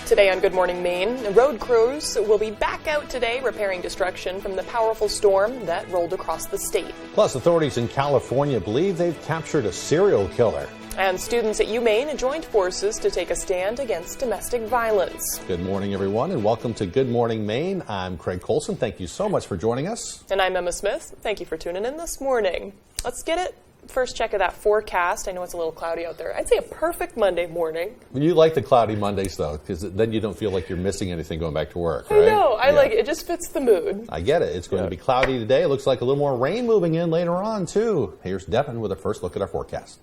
Today on Good Morning Maine, road crews will be back out today repairing destruction from the powerful storm that rolled across the state. Plus, authorities in California believe they've captured a serial killer. And students at UMaine joined forces to take a stand against domestic violence. Good morning, everyone, and welcome to Good Morning Maine. I'm Craig Colson. Thank you so much for joining us. And I'm Emma Smith. Thank you for tuning in this morning. Let's get it. First check of that forecast. I know it's a little cloudy out there. I'd say a perfect Monday morning. You like the cloudy Mondays, though, because then you don't feel like you're missing anything going back to work, right? I know. I like it. It just fits the mood. I get it. It's going to be cloudy today. It looks like a little more rain moving in later on, too. Here's Devin with a first look at our forecast.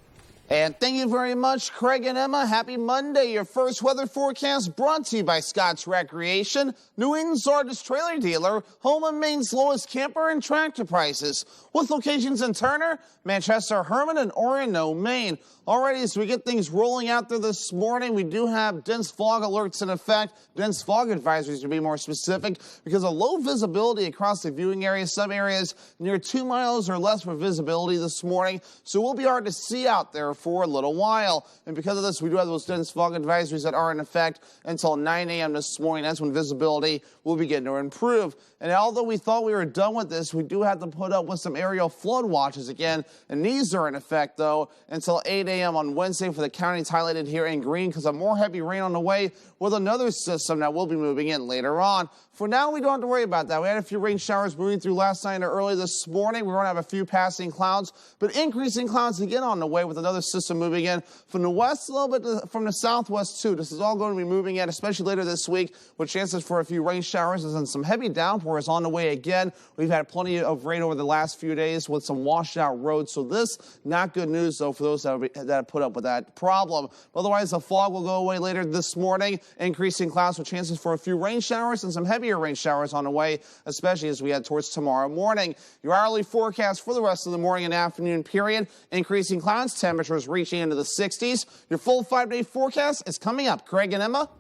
And thank you very much, Craig and Emma. Happy Monday. Your first weather forecast brought to you by Scott's Recreation, New England's largest trailer dealer, home of Maine's lowest camper and tractor prices, with locations in Turner, Manchester, Herman, and Orono, Maine. Alrighty, as we get things rolling out there this morning, we do have dense fog alerts in effect, dense fog advisories to be more specific, because of low visibility across the viewing area. Some areas near 2 miles or less for visibility this morning, so it will be hard to see out there for a little while. And because of this, we do have those dense fog advisories that are in effect until 9 a.m. this morning. That's when visibility will begin to improve. And although we thought we were done with this, we do have to put up with some aerial flood watches again. And these are in effect, though, until 8 a.m. on Wednesday for the counties highlighted here in green, because of more heavy rain on the way with another system that will be moving in later on. For now, we don't have to worry about that. We had a few rain showers moving through last night and early this morning. We're going to have a few passing clouds, but increasing clouds again on the way with another system moving in from the west, a little bit from the southwest, too. This is all going to be moving in, especially later this week, with chances for a few rain showers and some heavy downpours on the way again. We've had plenty of rain over the last few days with some washed out roads, so this, not good news, though, for those that put up with that problem. Otherwise, the fog will go away later this morning, increasing clouds with chances for a few rain showers and some heavier rain showers on the way, especially as we head towards tomorrow morning. Your hourly forecast for the rest of the morning and afternoon period, increasing clouds, temperatures reaching into the 60s. Your full 5-day forecast is coming up. Craig and Emma.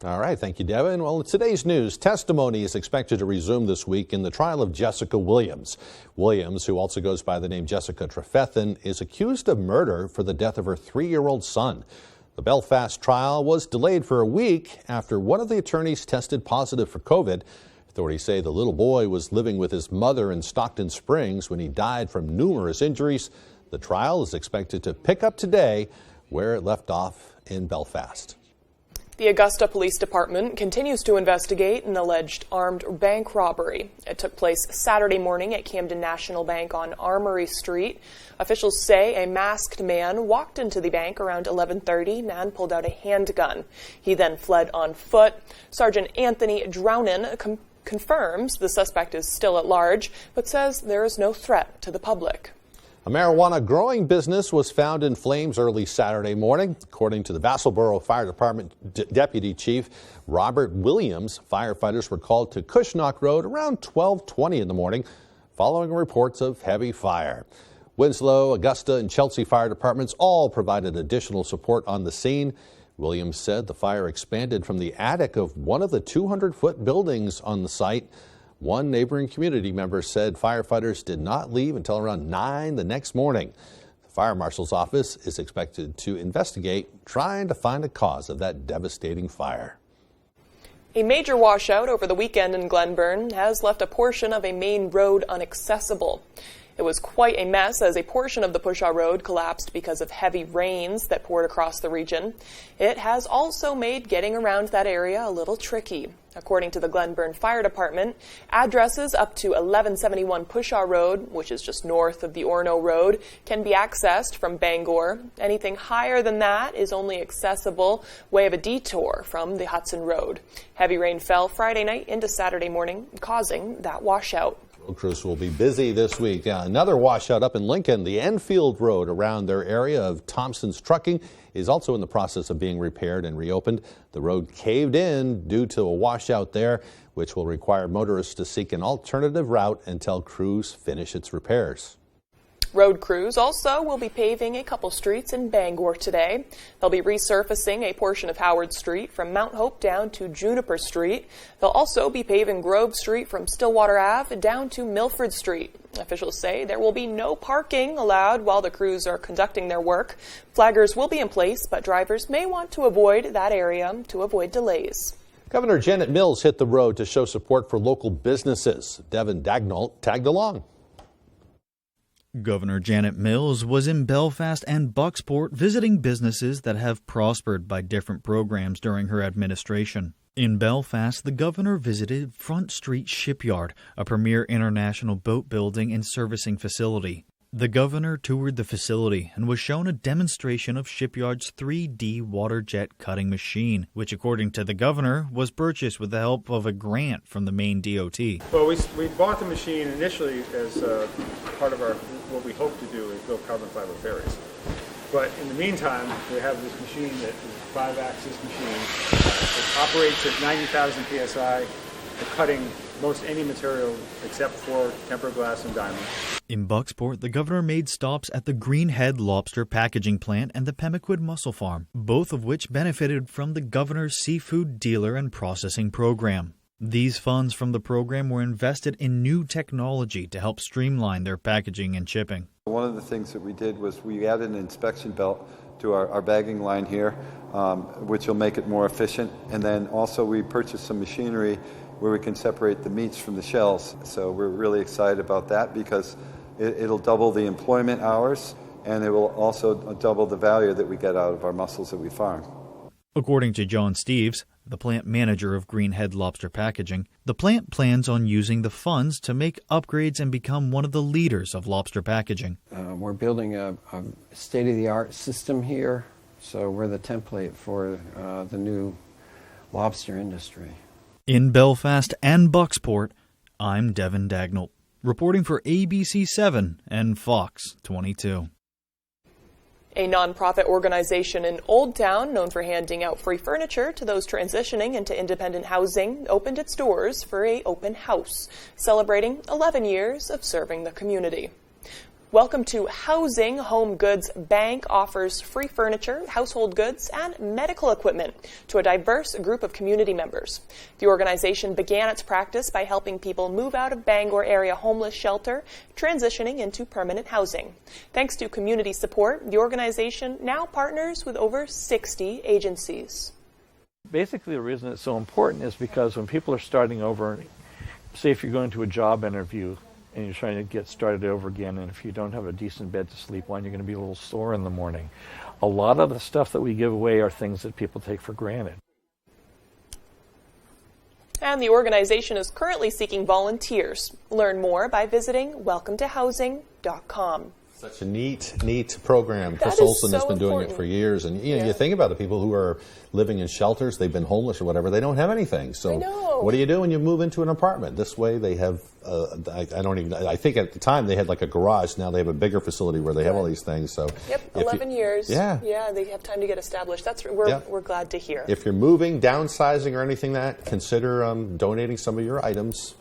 All right. Thank you, Devin. Well, in today's news, testimony is expected to resume this week in the trial of Jessica Williams. Williams, who also goes by the name Jessica Trefethen, is accused of murder for the death of her 3-year-old son. The Belfast trial was delayed for a week after one of the attorneys tested positive for COVID. Authorities say the little boy was living with his mother in Stockton Springs when he died from numerous injuries. The trial is expected to pick up today where it left off in Belfast. The Augusta Police Department continues to investigate an alleged armed bank robbery. It took place Saturday morning at Camden National Bank on Armory Street. Officials say a masked man walked into the bank around 11:30 and pulled out a handgun. He then fled on foot. Sergeant Anthony Drownin confirms the suspect is still at large, but says there is no threat to the public. A marijuana growing business was found in flames early Saturday morning. According to the Vassalboro Fire Department Deputy Chief Robert Williams, firefighters were called to Cushnock Road around 12:20 in the morning following reports of heavy fire. Winslow, Augusta, and Chelsea fire departments all provided additional support on the scene. Williams said the fire expanded from the attic of one of the 200-foot buildings on the site. One neighboring community member said firefighters did not leave until around 9 the next morning. The fire marshal's office is expected to investigate, trying to find a cause of that devastating fire. A major washout over the weekend in Glenburn has left a portion of a main road inaccessible. It was quite a mess as a portion of the Pushaw Road collapsed because of heavy rains that poured across the region. It has also made getting around that area a little tricky. According to the Glenburn Fire Department, addresses up to 1171 Pushaw Road, which is just north of the Orono Road, can be accessed from Bangor. Anything higher than that is only accessible way of a detour from the Hudson Road. Heavy rain fell Friday night into Saturday morning, causing that washout. Road crews will be busy this week. Another washout up in Lincoln. The Enfield Road around their area of Thompson's Trucking is also in the process of being repaired and reopened. The road caved in due to a washout there, which will require motorists to seek an alternative route until crews finish its repairs. Road crews also will be paving a couple streets in Bangor today. They'll be resurfacing a portion of Howard Street from Mount Hope down to Juniper Street. They'll also be paving Grove Street from Stillwater Ave down to Milford Street. Officials say there will be no parking allowed while the crews are conducting their work. Flaggers will be in place, but drivers may want to avoid that area to avoid delays. Governor Janet Mills hit the road to show support for local businesses. Devin Dagnall tagged along. Governor Janet Mills was in Belfast and Bucksport visiting businesses that have prospered by different programs during her administration. In Belfast, the governor visited Front Street Shipyard, a premier international boat building and servicing facility. The governor toured the facility and was shown a demonstration of Shipyard's 3D water jet cutting machine, which, according to the governor, was purchased with the help of a grant from the Maine DOT. Well, we bought the machine initially as part of what we hope to do is build carbon fiber ferries. But in the meantime, we have this machine that is a 5-axis machine. It operates at 90,000 psi for cutting most any material except for tempered glass and diamond. In Bucksport, the governor made stops at the Greenhead Lobster Packaging Plant and the Pemaquid Mussel Farm, both of which benefited from the governor's seafood dealer and processing program. These funds from the program were invested in new technology to help streamline their packaging and shipping. One of the things that we did was we added an inspection belt to our bagging line here, which will make it more efficient. And then also we purchased some machinery where we can separate the meats from the shells. So we're really excited about that because it'll double the employment hours and it will also double the value that we get out of our mussels that we farm. According to John Steves, the plant manager of Greenhead Lobster Packaging, the plant plans on using the funds to make upgrades and become one of the leaders of lobster packaging. We're building a state-of-the-art system here, so we're the template for the new lobster industry. In Belfast and Bucksport, I'm Devin Dagnall, reporting for ABC7 and Fox 22. A nonprofit organization in Old Town, known for handing out free furniture to those transitioning into independent housing, opened its doors for an open house, celebrating 11 years of serving the community. Welcome to Housing. Home Goods Bank offers free furniture, household goods, and medical equipment to a diverse group of community members. The organization began its practice by helping people move out of Bangor area homeless shelter, transitioning into permanent housing. Thanks to community support, the organization now partners with over 60 agencies. Basically, the reason it's so important is because when people are starting over, say if you're going to a job interview, and you're trying to get started over again, and if you don't have a decent bed to sleep on, you're going to be a little sore in the morning. A lot of the stuff that we give away are things that people take for granted. And the organization is currently seeking volunteers. Learn more by visiting welcometohousing.com. Such a neat program. That Chris is Olson has so been doing important. it for years. And you think about the people who are living in shelters, they've been homeless or whatever, they don't have anything. So I know. What do you do when you move into an apartment? This way they have, I think at the time they had like a garage. Now they have a bigger facility where they have all these things. So Yep, 11 years. Yeah. Yeah, they have time to get established. We're glad to hear. If you're moving, downsizing, or anything that, consider donating some of your items.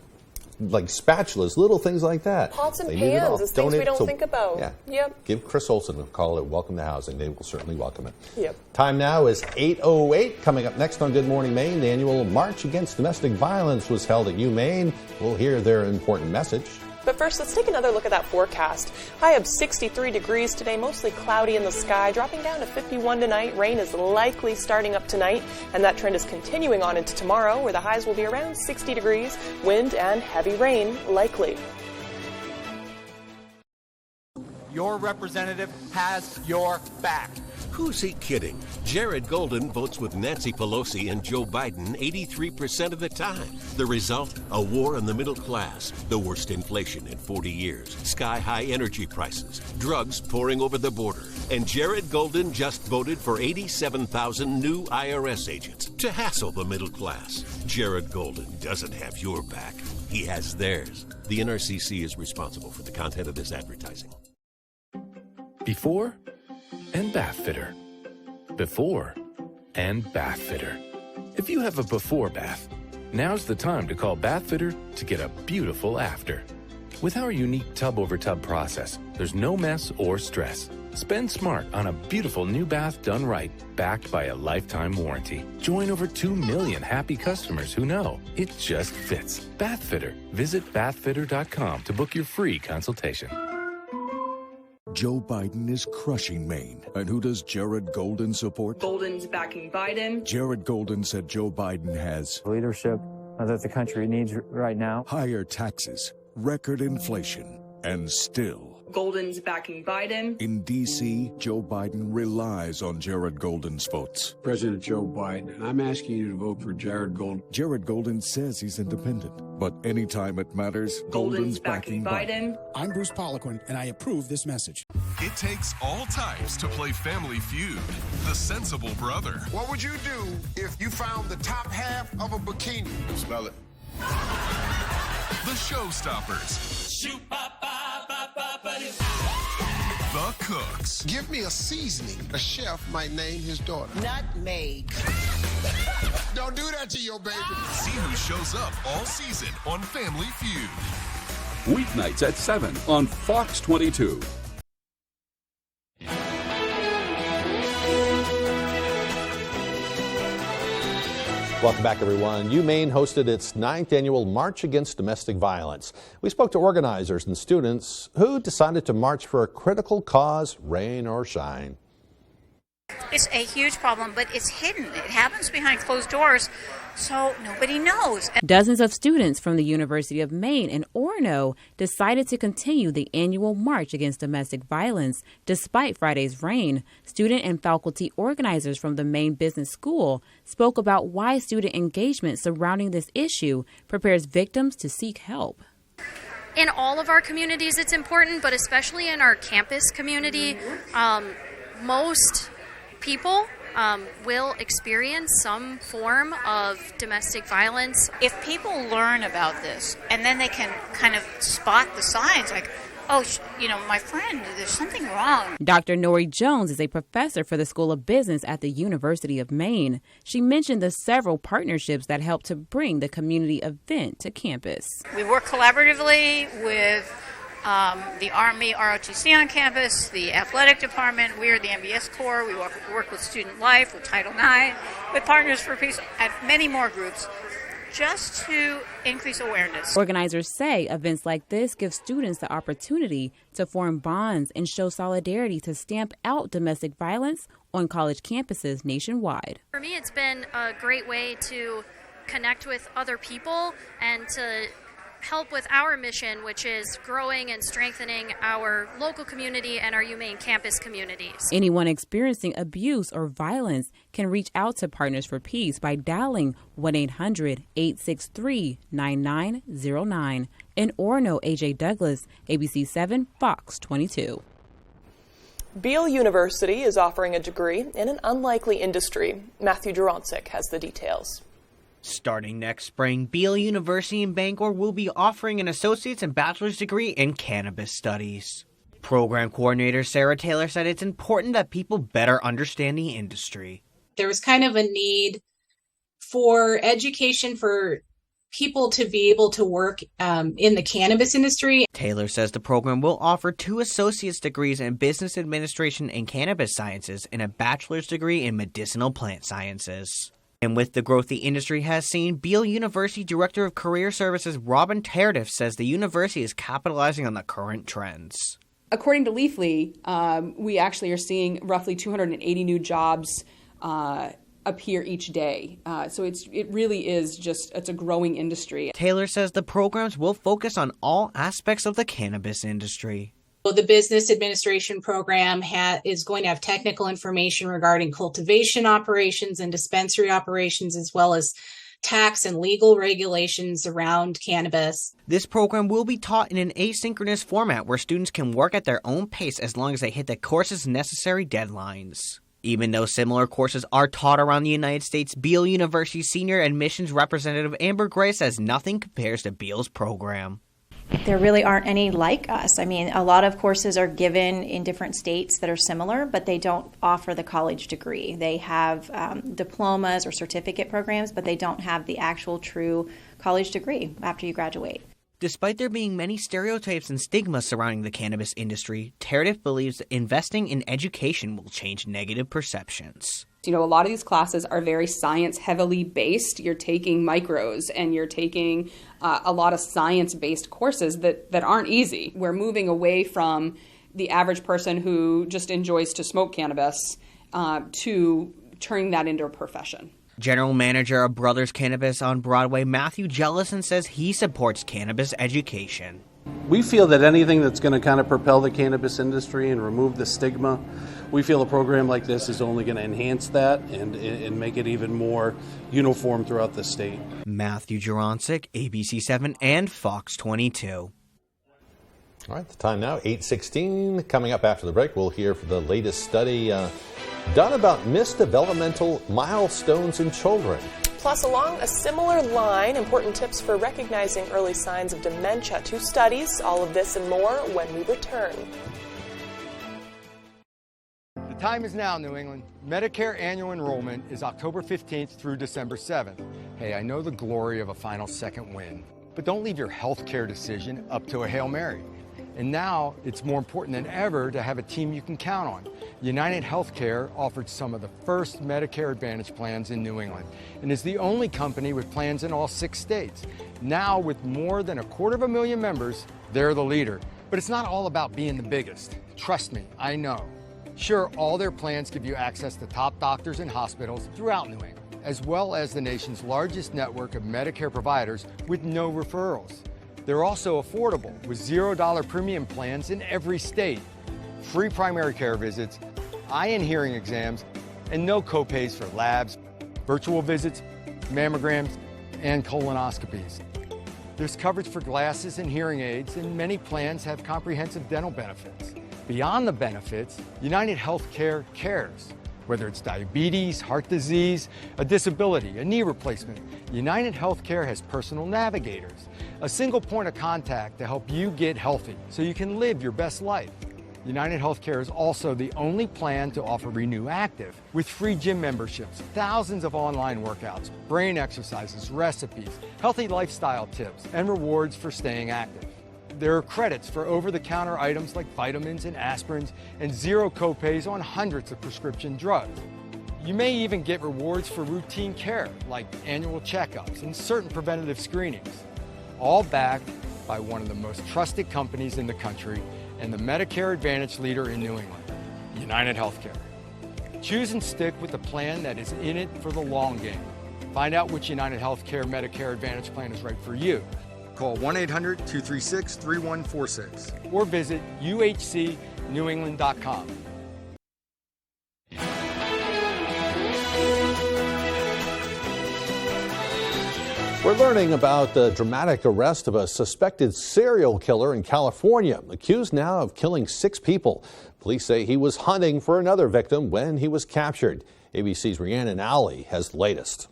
Like spatulas, little things like that. Pots and They need it all. pans is things we Donate don't to- think about. Yeah. Yep. Give Chris Olson a call at Welcome to Housing. They will certainly welcome it. Yep. Time now is 8:08. Coming up next on Good Morning Maine, the annual March Against Domestic Violence was held at UMaine. We'll hear their important message. But first, let's take another look at that forecast. High of 63 degrees today, mostly cloudy in the sky, dropping down to 51 tonight. Rain is likely starting up tonight, and that trend is continuing on into tomorrow, where the highs will be around 60 degrees, wind and heavy rain likely. Your representative has your back. Who's he kidding? Jared Golden votes with Nancy Pelosi and Joe Biden 83% of the time. The result? A war on the middle class, the worst inflation in 40 years, sky-high energy prices, drugs pouring over the border. And Jared Golden just voted for 87,000 new IRS agents to hassle the middle class. Jared Golden doesn't have your back. He has theirs. The NRCC is responsible for the content of this advertising. Before and Bath Fitter. Before and Bath Fitter. If you have a before bath, now's the time to call Bath Fitter to get a beautiful after. With our unique tub-over-tub process, there's no mess or stress. Spend smart on a beautiful new bath done right, backed by a lifetime warranty. Join over 2 million happy customers who know it just fits. Bathfitter. Visit bathfitter.com to book your free consultation. Joe Biden is crushing Maine. And who does Jared Golden support? Golden's backing Biden. Jared Golden said Joe Biden has leadership that the country needs right now. Higher taxes, record inflation, and still Golden's backing Biden. In D.C., Joe Biden relies on Jared Golden's votes. President Joe Biden, I'm asking you to vote for Jared Golden. Jared Golden says he's independent, but anytime it matters, Golden's backing Biden. I'm Bruce Poliquin, and I approve this message. It takes all types to play Family Feud. The sensible brother. What would you do if you found the top half of a bikini? Smell it. The Showstoppers. The Cooks. Give me a seasoning a chef might name his daughter. Nutmeg. Don't do that to your baby. See who shows up all season on Family Feud. Weeknights at 7 on Fox 22. Welcome back, everyone. UMaine hosted its 9th annual March Against Domestic Violence. We spoke to organizers and students who decided to march for a critical cause, rain or shine. It's a huge problem, but it's hidden. It happens behind closed doors, so nobody knows. Dozens of students from the University of Maine in Orono decided to continue the annual March Against Domestic Violence despite Friday's rain. Student and faculty organizers from the Maine Business School spoke about why student engagement surrounding this issue prepares victims to seek help. In all of our communities, it's important, but especially in our campus community, most people will experience some form of domestic violence. If people learn about this and then they can kind of spot the signs like, oh, my friend, there's something wrong. Dr. Nori Jones is a professor for the School of Business at the University of Maine. She mentioned the several partnerships that help to bring the community event to campus. We work collaboratively with the Army ROTC on campus, the athletic department, we're the MBS Corps, we work with Student Life, with Title IX, with Partners for Peace, and many more groups, just to increase awareness. Organizers say events like this give students the opportunity to form bonds and show solidarity to stamp out domestic violence on college campuses nationwide. For me, it's been a great way to connect with other people and to help with our mission, which is growing and strengthening our local community and our UMaine campus communities. Anyone experiencing abuse or violence can reach out to Partners for Peace by dialing 1-800-863-9909. In Orono, AJ Douglas, ABC 7, Fox 22. Beale University is offering a degree in an unlikely industry. Matthew Durantzik has the details. Starting next spring, Beale University in Bangor will be offering an associate's and bachelor's degree in cannabis studies. Program coordinator Sarah Taylor said it's important that people better understand the industry. There was kind of a need for education for people to be able to work in the cannabis industry. Taylor says the program will offer 2 associate's degrees in business administration and cannabis sciences and a bachelor's degree in medicinal plant sciences. And with the growth the industry has seen, Beale University Director of Career Services Robin Tardif says the university is capitalizing on the current trends. According to Leafly, we actually are seeing roughly 280 new jobs appear each day. So it really is it's a growing industry. Taylor says the programs will focus on all aspects of the cannabis industry. The business administration program is going to have technical information regarding cultivation operations and dispensary operations, as well as tax and legal regulations around cannabis. This program will be taught in an asynchronous format where students can work at their own pace as long as they hit the course's necessary deadlines. Even though similar courses are taught around the United States, Beale University Senior Admissions Representative Amber Gray says nothing compares to Beale's program. There really aren't any like us. I mean, a lot of courses are given in different states that are similar, but they don't offer the college degree. They have diplomas or certificate programs, but they don't have the actual true college degree after you graduate. Despite there being many stereotypes and stigmas surrounding the cannabis industry, Teradif believes that investing in education will change negative perceptions. You know, a lot of these classes are very science heavily based. You're taking micros and you're taking a lot of science-based courses that aren't easy. We're moving away from the average person who just enjoys to smoke cannabis to turning that into a profession. General Manager of Brothers Cannabis on Broadway, Matthew Jellison, says he supports cannabis education. We feel that anything that's going to kind of propel the cannabis industry and remove the stigma, we feel a program like this is only going to enhance that and make it even more uniform throughout the state. Matthew Juronsik, ABC7 and Fox 22. All right, the time now, 8:16. Coming up after the break, we'll hear from the latest study done about missed developmental milestones in children. Plus, along a similar line, important tips for recognizing early signs of dementia. 2 studies, all of this and more when we return. The time is now, New England. Medicare annual enrollment is October 15th through December 7th. Hey, I know the glory of a final second win, but don't leave your health care decision up to a Hail Mary. And now it's more important than ever to have a team you can count on. United Healthcare offered some of the first Medicare Advantage plans in New England and is the only company with plans in all 6 states. Now, with more than 250,000 members, they're the leader. But it's not all about being the biggest. Trust me, I know. Sure, all their plans give you access to top doctors and hospitals throughout New England, as well as the nation's largest network of Medicare providers with no referrals. They're also affordable with $0 premium plans in every state, free primary care visits, eye and hearing exams, and no copays for labs, virtual visits, mammograms, and colonoscopies. There's coverage for glasses and hearing aids, and many plans have comprehensive dental benefits. Beyond the benefits, United Healthcare cares. Whether it's diabetes, heart disease, a disability, a knee replacement, United Healthcare has personal navigators, a single point of contact to help you get healthy so you can live your best life. United Healthcare is also the only plan to offer Renew Active with free gym memberships, thousands of online workouts, brain exercises, recipes, healthy lifestyle tips, and rewards for staying active. There are credits for over-the-counter items like vitamins and aspirins and zero copays on hundreds of prescription drugs. You may even get rewards for routine care like annual checkups and certain preventative screenings, all backed by one of the most trusted companies in the country and the Medicare Advantage leader in New England, United Healthcare. Choose and stick with the plan that is in it for the long game. Find out which United Healthcare Medicare Advantage plan is right for you. Call 1-800-236-3146 or visit uhcnewengland.com. We're learning about the dramatic arrest of a suspected serial killer in California, accused now of killing 6 people. Police say he was hunting for another victim when he was captured. ABC's Rhiannon Alley has the latest.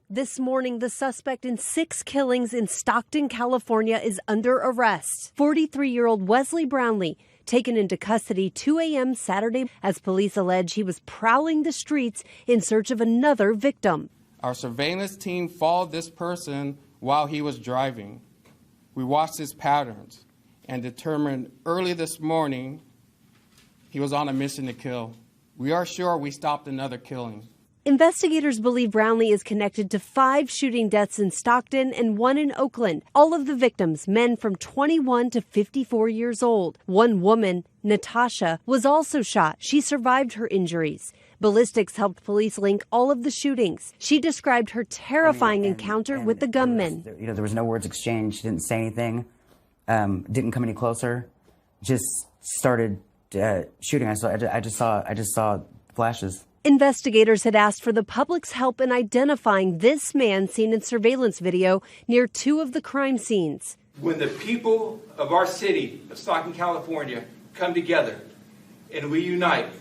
This morning, the suspect in 6 killings in Stockton, California is under arrest. 43-year-old Wesley Brownlee, taken into custody 2 a.m. Saturday as police allege he was prowling the streets in search of another victim. Our surveillance team followed this person while he was driving. We watched his patterns and determined early this morning he was on a mission to kill. We are sure we stopped another killing. Investigators believe Brownlee is connected to 5 shooting deaths in Stockton and 1 in Oakland. All of the victims, men from 21 to 54 years old. One woman, Natasha, was also shot. She survived her injuries. Ballistics helped police link all of the shootings. She described her terrifying encounter with the gunman. There was no words exchanged. Didn't say anything. Didn't come any closer. Just started shooting. I just saw flashes. Investigators had asked for the public's help in identifying this man seen in surveillance video near 2 of the crime scenes. When the people of our city of Stockton, California come together and we unite,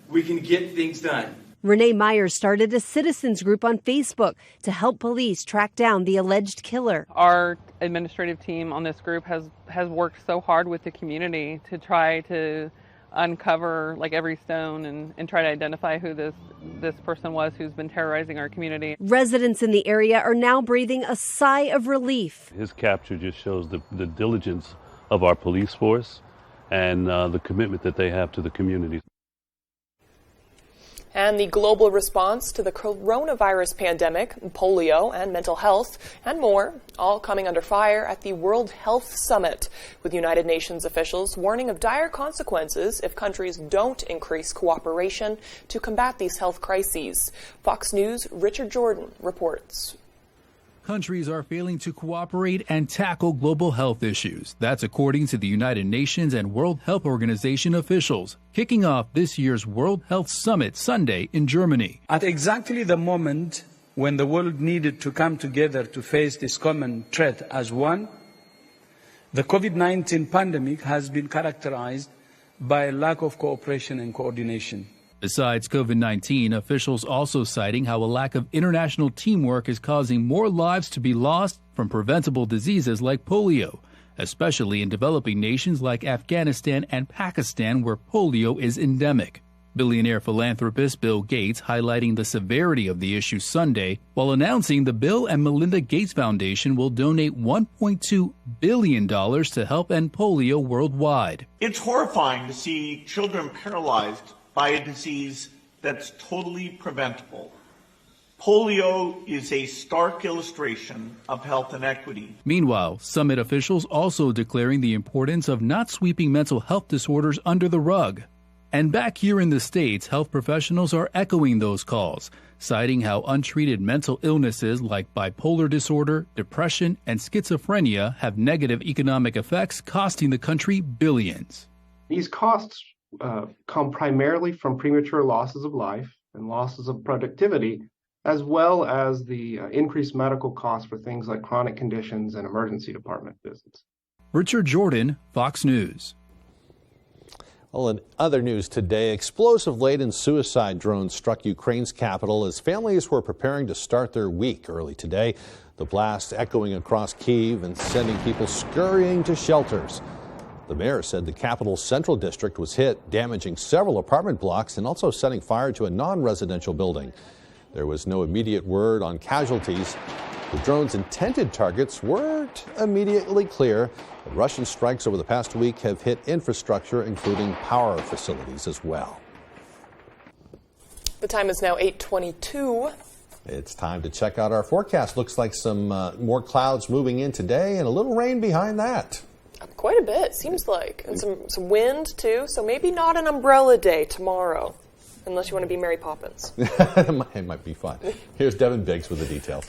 we can get things done. Renee Myers started a citizens group on Facebook to help police track down the alleged killer. Our administrative team on this group has worked so hard with the community to try to uncover like every stone and try to identify who this person was who's been terrorizing our community. Residents in the area are now breathing a sigh of relief. His capture just shows the diligence of our police force and the commitment that they have to the community. And the global response to the coronavirus pandemic, polio, and mental health, and more, all coming under fire at the World Health Summit, with United Nations officials warning of dire consequences if countries don't increase cooperation to combat these health crises. Fox News' Richard Jordan reports. Countries are failing to cooperate and tackle global health issues. That's according to the United Nations and World Health Organization officials, kicking off this year's World Health Summit Sunday in Germany. At exactly the moment when the world needed to come together to face this common threat as one, the COVID-19 pandemic has been characterized by a lack of cooperation and coordination. Besides COVID-19, officials also citing how a lack of international teamwork is causing more lives to be lost from preventable diseases like polio, especially in developing nations like Afghanistan and Pakistan where polio is endemic. Billionaire philanthropist Bill Gates highlighting the severity of the issue Sunday while announcing the Bill and Melinda Gates Foundation will donate $1.2 billion to help end polio worldwide. It's horrifying to see children paralyzed by a disease that's totally preventable. Polio is a stark illustration of health inequity. Meanwhile, summit officials also declaring the importance of not sweeping mental health disorders under the rug. And back here in the States, health professionals are echoing those calls, citing how untreated mental illnesses like bipolar disorder, depression, and schizophrenia have negative economic effects, costing the country billions. These costs come primarily from premature losses of life and losses of productivity, as well as the increased medical costs for things like chronic conditions and emergency department visits. Richard Jordan, Fox News. Well, in other news today, explosive-laden suicide drones struck Ukraine's capital as families were preparing to start their week early today. The blast echoing across Kyiv and sending people scurrying to shelters. The mayor said the capital's central district was hit, damaging several apartment blocks and also setting fire to a non-residential building. There was no immediate word on casualties. The drone's intended targets weren't immediately clear. The Russian strikes over the past week have hit infrastructure, including power facilities as well. The time is now 8:22. It's time to check out our forecast. Looks like some more clouds moving in today and a little rain behind that. Quite a bit, seems like. And some wind, too, so maybe not an umbrella day tomorrow, unless you want to be Mary Poppins. It might be fun. Here's Devin Biggs with the details.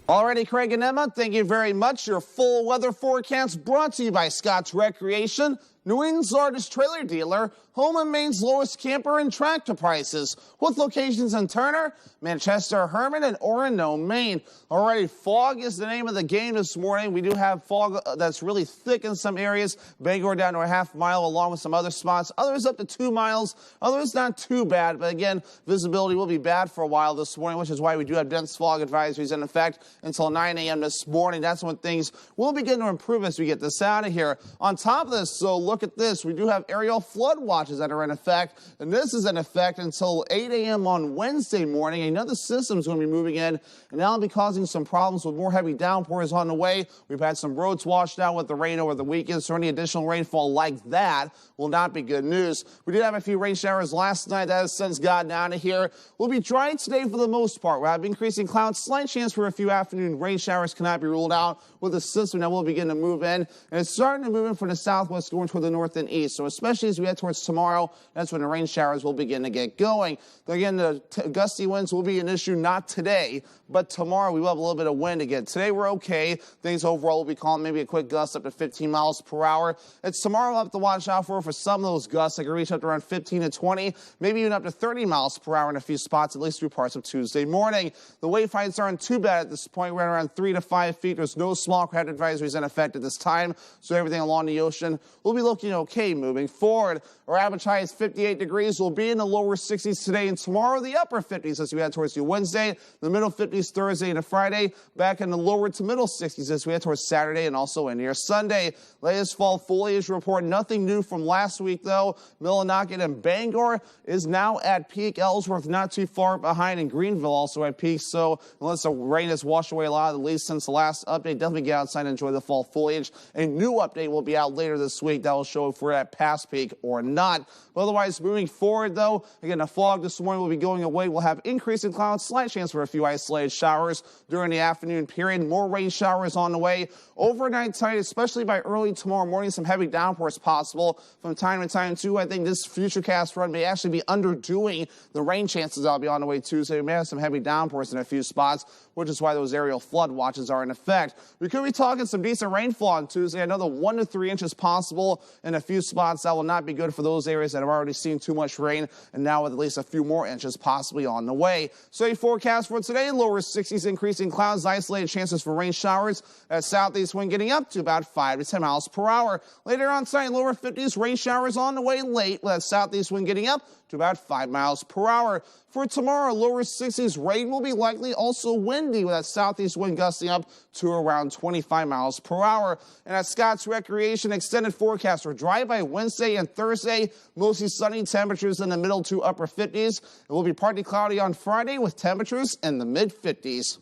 Alrighty, Craig and Emma, thank you very much. Your full weather forecast brought to you by Scott's Recreation, New England's largest trailer dealer, home and Maine's lowest camper and tractor prices, with locations in Turner, Manchester, Herman, and Orono, Maine. Already, fog is the name of the game this morning. We do have fog that's really thick in some areas. Bangor down to a half mile, along with some other spots. Others up to 2 miles. Others not too bad, but again, visibility will be bad for a while this morning, which is why we do have dense fog advisories in effect until 9 a.m. this morning. That's when things will begin to improve as we get this out of here. On top of this, so look at this. We do have aerial flood watches that are in effect, and this is in effect until 8 a.m. on Wednesday morning. Another system is going to be moving in, and that'll be causing some problems with more heavy downpours on the way. We've had some roads washed out with the rain over the weekend, so any additional rainfall like that will not be good news. We did have a few rain showers last night. That has since gotten out of here. We'll be dry today for the most part. We'll have increasing clouds, slight chance for a few afternoon rain showers cannot be ruled out with the system that will begin to move in, and it's starting to move in from the southwest going toward the north and east. So especially as we head towards tomorrow, that's when the rain showers will begin to get going. Again, the gusty winds will be an issue not today, but tomorrow we will have a little bit of wind again. Today we're okay. Things overall will be calm, maybe a quick gust up to 15 miles per hour. It's tomorrow we'll have to watch out for some of those gusts that can reach up to around 15 to 20, maybe even up to 30 miles per hour in a few spots, at least through parts of Tuesday morning. The wave heights aren't too bad at this point. We're at around 3 to 5 feet. There's no small craft advisories in effect at this time, so everything along the ocean will be low looking okay moving forward. Our average high is 58 degrees. We'll be in the lower 60s today and tomorrow, the upper 50s as we head towards the Wednesday, the middle 50s Thursday and Friday, back in the lower to middle 60s as we head towards Saturday and also in your Sunday. Latest fall foliage report, nothing new from last week though. Millinocket and Bangor is now at peak. Ellsworth not too far behind, and Greenville also at peak. So unless the rain has washed away a lot of the leaves since the last update, definitely get outside and enjoy the fall foliage. A new update will be out later this week that will show if we're at past peak or not. But otherwise, moving forward though, again, the fog this morning will be going away. We'll have increasing clouds, slight chance for a few isolated showers during the afternoon period. More rain showers on the way overnight tonight, especially by early tomorrow morning. Some heavy downpours possible from time to time too. I think this futurecast run may actually be underdoing the rain chances that'll be on the way Tuesday. We may have some heavy downpours in a few spots, which is why those aerial flood watches are in effect. We could be talking some decent rainfall on Tuesday. Another 1 to 3 inches possible in a few spots. That will not be good for those areas that have already seen too much rain, and now with at least a few more inches possibly on the way. So a forecast for today, lower 60s, increasing clouds, isolated chances for rain showers. That southeast wind getting up to about 5 to 10 miles per hour. Later on tonight, lower 50s, rain showers on the way late, with that southeast wind getting up to about 5 miles per hour. For tomorrow, lower 60s, rain will be likely, also windy with that southeast wind gusting up to around 25 miles per hour. And at Scott's Recreation, extended forecast for dry by Wednesday and Thursday, mostly sunny, temperatures in the middle to upper 50s. It will be partly cloudy on Friday with temperatures in the mid 50s.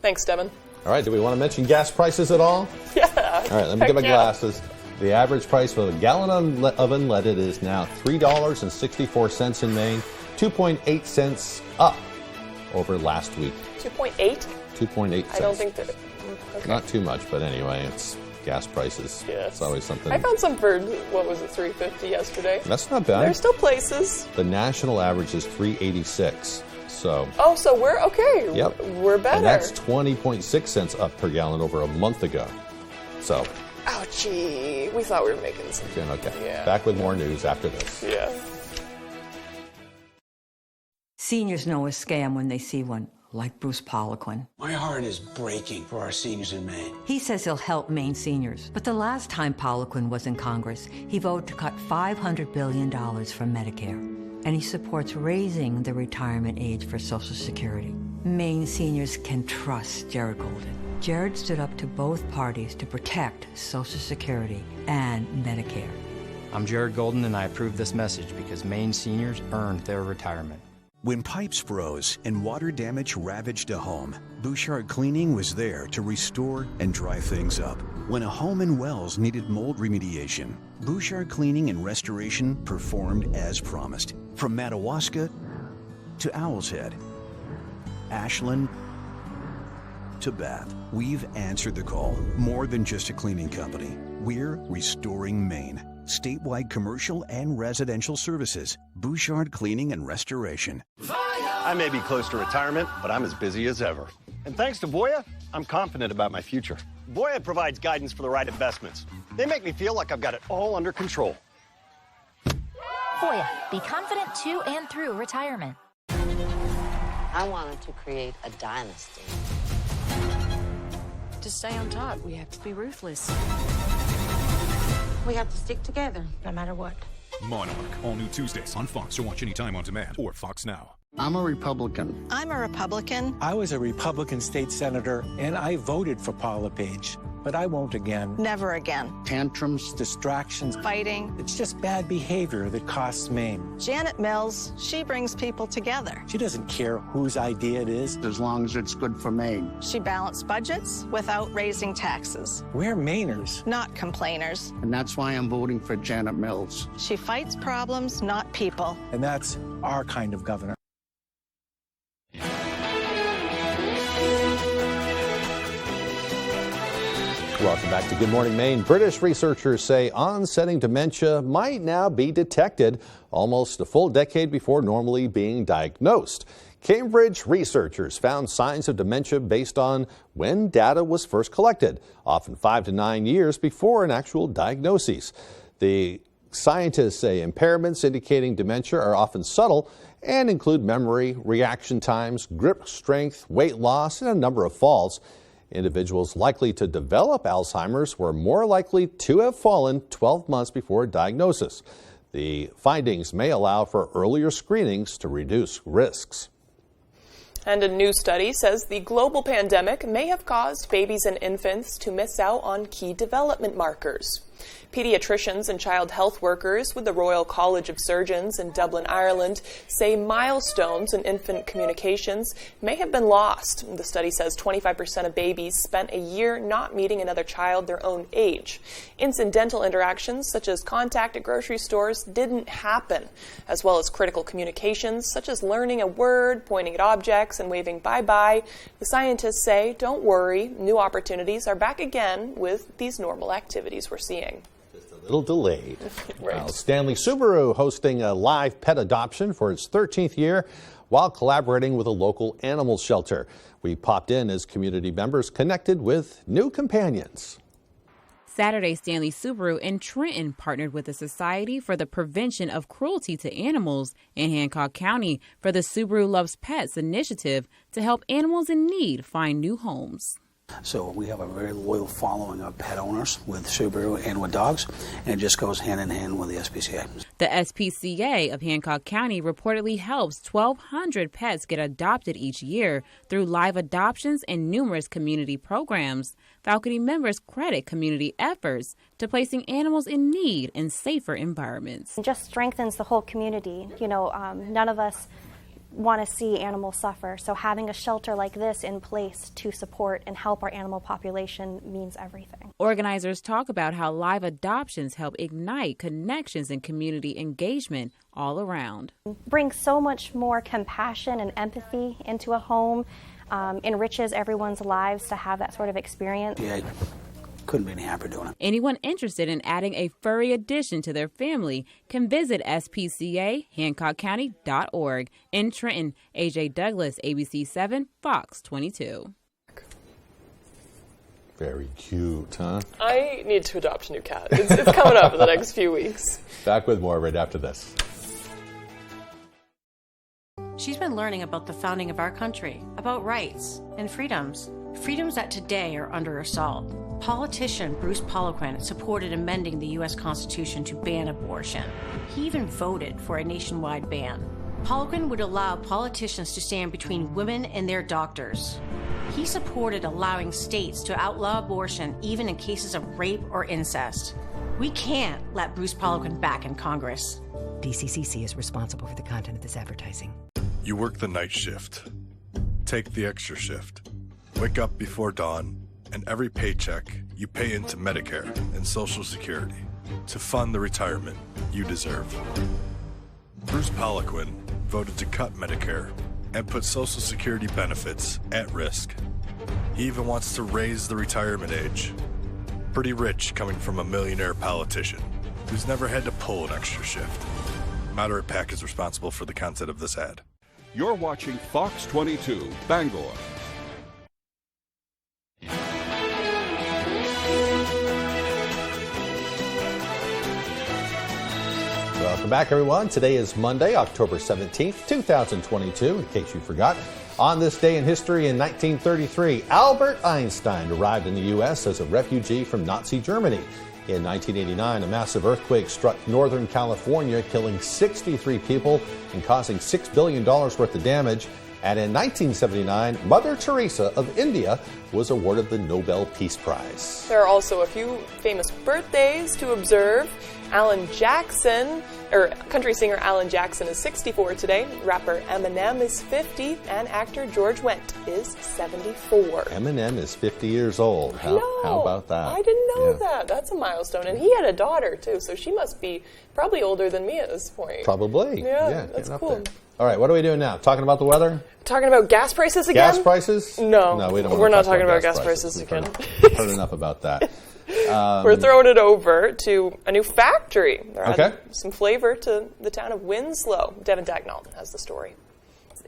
Thanks, Devin. All right, do we want to mention gas prices at all? Yeah. All right, let me get my glasses. The average price for a gallon of unleaded is now $3.64 in Maine, 2.8 cents up over last week. 2.8? 2.8 cents. I don't think that. Okay. Not too much, but anyway, it's gas prices. Yes. It's always something. I found some for, what was it, $3.50 yesterday? That's not bad. There's still places. The national average is $3.86. So. Oh, so we're okay. Yep. We're better. And that's 20.6 cents up per gallon over a month ago. So. Ouchie. We thought we were making some. Okay. Yeah. Back with more news after this. Yeah. Seniors know a scam when they see one, like Bruce Poliquin. My heart is breaking for our seniors in Maine. He says he'll help Maine seniors. But the last time Poliquin was in Congress, he voted to cut $500 billion from Medicare. And he supports raising the retirement age for Social Security. Maine seniors can trust Jared Golden. Jared stood up to both parties to protect Social Security and Medicare. I'm Jared Golden, and I approve this message because Maine seniors earned their retirement. When pipes froze and water damage ravaged a home, Bouchard Cleaning was there to restore and dry things up. When a home in Wells needed mold remediation, Bouchard Cleaning and Restoration performed as promised. From Madawaska to Owl's Head, Ashland to Bath, we've answered the call. More than just a cleaning company, we're restoring Maine. Statewide commercial and residential services. Bouchard Cleaning and Restoration. I may be close to retirement, but I'm as busy as ever. And thanks to Voya, I'm confident about my future. Voya provides guidance for the right investments. They make me feel like I've got it all under control. Voya, be confident to and through retirement. I wanted to create a dynasty. To stay on top, we have to be ruthless. We have to stick together, no matter what. Monarch, all new Tuesdays on Fox, or watch anytime on demand or Fox Now. I'm a Republican. I'm a Republican. I was a Republican state senator, and I voted for Paula Page, but I won't again. Never again. Tantrums, distractions, fighting. It's just bad behavior that costs Maine. Janet Mills, she brings people together. She doesn't care whose idea it is. As long as it's good for Maine. She balanced budgets without raising taxes. We're Mainers. Not complainers. And that's why I'm voting for Janet Mills. She fights problems, not people. And that's our kind of governor. Welcome back to Good Morning Maine. British researchers say onsetting dementia might now be detected almost a full decade before normally being diagnosed. Cambridge researchers found signs of dementia based on when data was first collected, often 5 to 9 years before an actual diagnosis. The scientists say impairments indicating dementia are often subtle and include memory, reaction times, grip strength, weight loss, and a number of falls. Individuals likely to develop Alzheimer's were more likely to have fallen 12 months before diagnosis. The findings may allow for earlier screenings to reduce risks. And a new study says the global pandemic may have caused babies and infants to miss out on key development markers. Pediatricians and child health workers with the Royal College of Surgeons in Dublin, Ireland, say milestones in infant communications may have been lost. The study says 25% of babies spent a year not meeting another child their own age. Incidental interactions, such as contact at grocery stores, didn't happen, as well as critical communications, such as learning a word, pointing at objects, and waving bye-bye. The scientists say, don't worry, new opportunities are back again with these normal activities we're seeing. Little delayed. Right. Well, Stanley Subaru hosting a live pet adoption for its 13th year while collaborating with a local animal shelter. We popped in as community members connected with new companions. Saturday, Stanley Subaru in Trenton partnered with the Society for the Prevention of Cruelty to Animals in Hancock County for the Subaru Loves Pets initiative to help animals in need find new homes. So we have a very loyal following of pet owners with Subaru and with dogs, and it just goes hand in hand with the SPCA. The SPCA of Hancock County reportedly helps 1,200 pets get adopted each year through live adoptions and numerous community programs. Falcony members credit community efforts to placing animals in need in safer environments. It just strengthens the whole community. You know, none of us want to see animals suffer. So having a shelter like this in place to support and help our animal population means everything. Organizers talk about how live adoptions help ignite connections and community engagement all around. Bring so much more compassion and empathy into a home, enriches everyone's lives to have that sort of experience. Yeah, couldn't be any happier doing it. Anyone interested in adding a furry addition to their family can visit spcahancockcounty.org. In Trenton, AJ Douglas, ABC 7, Fox 22. Very cute, huh? I need to adopt a new cat. It's coming up in the next few weeks. Back with more right after this. She's been learning about the founding of our country, about rights and freedoms. Freedoms that today are under assault. Politician Bruce Poliquin supported amending the U.S. Constitution to ban abortion. He even voted for a nationwide ban. Poliquin would allow politicians to stand between women and their doctors. He supported allowing states to outlaw abortion even in cases of rape or incest. We can't let Bruce Poliquin back in Congress. DCCC is responsible for the content of this advertising. You work the night shift. Take the extra shift. Wake up before dawn, and every paycheck you pay into Medicare and Social Security to fund the retirement you deserve. Bruce Poliquin voted to cut Medicare and put Social Security benefits at risk. He even wants to raise the retirement age. Pretty rich coming from a millionaire politician who's never had to pull an extra shift. Moderate PAC is responsible for the content of this ad. You're watching Fox 22, Bangor. Welcome back, everyone. Today is Monday, October 17th, 2022, in case you forgot. On this day in history in 1933, Albert Einstein arrived in the U.S. as a refugee from Nazi Germany. In 1989, a massive earthquake struck Northern California, killing 63 people and causing $6 billion worth of damage. And in 1979, Mother Teresa of India was awarded the Nobel Peace Prize. There are also a few famous birthdays to observe. Alan Jackson, or country singer Alan Jackson, is 64 today. Rapper Eminem is 50, and actor George Wendt is 74. Eminem is 50 years old. How about that? I didn't know that. That's a milestone. And he had a daughter, too, so she must be probably older than me at this point. Probably. Yeah, that's cool. All right, what are we doing now? Talking about the weather? Talking about gas prices again? Gas prices? No. No, we don't. We're not talking about gas prices again. Heard enough about that. We're throwing it over to a new factory. They're adding Okay. some flavor to the town of Winslow. Devin Dagnall has the story.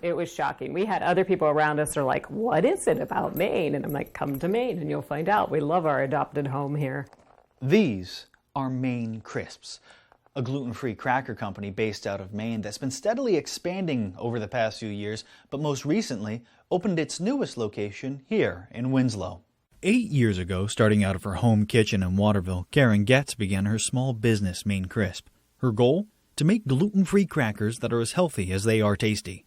It was shocking. We had other people around us who are like, what is it about Maine? And I'm like, come to Maine and you'll find out. We love our adopted home here. These are Maine Crisps, a gluten-free cracker company based out of Maine that's been steadily expanding over the past few years, but most recently opened its newest location here in Winslow. 8 years ago, starting out of her home kitchen in Waterville, Karen Getz began her small business, Maine Crisp. Her goal? To make gluten-free crackers that are as healthy as they are tasty.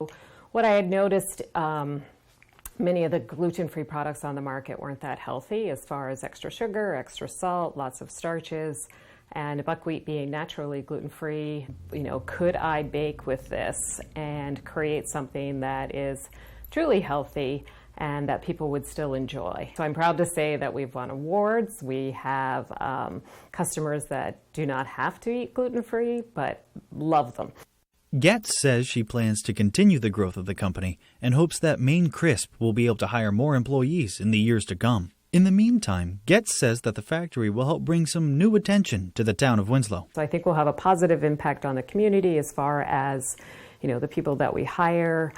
What I had noticed, many of the gluten-free products on the market weren't that healthy as far as extra sugar, extra salt, lots of starches, and buckwheat being naturally gluten-free. Could I bake with this and create something that is truly healthy and that people would still enjoy? So I'm proud to say that we've won awards. We have customers that do not have to eat gluten-free, but love them. Getz says she plans to continue the growth of the company and hopes that Maine Crisp will be able to hire more employees in the years to come. In the meantime, Getz says that the factory will help bring some new attention to the town of Winslow. So I think we'll have a positive impact on the community as far as, the people that we hire,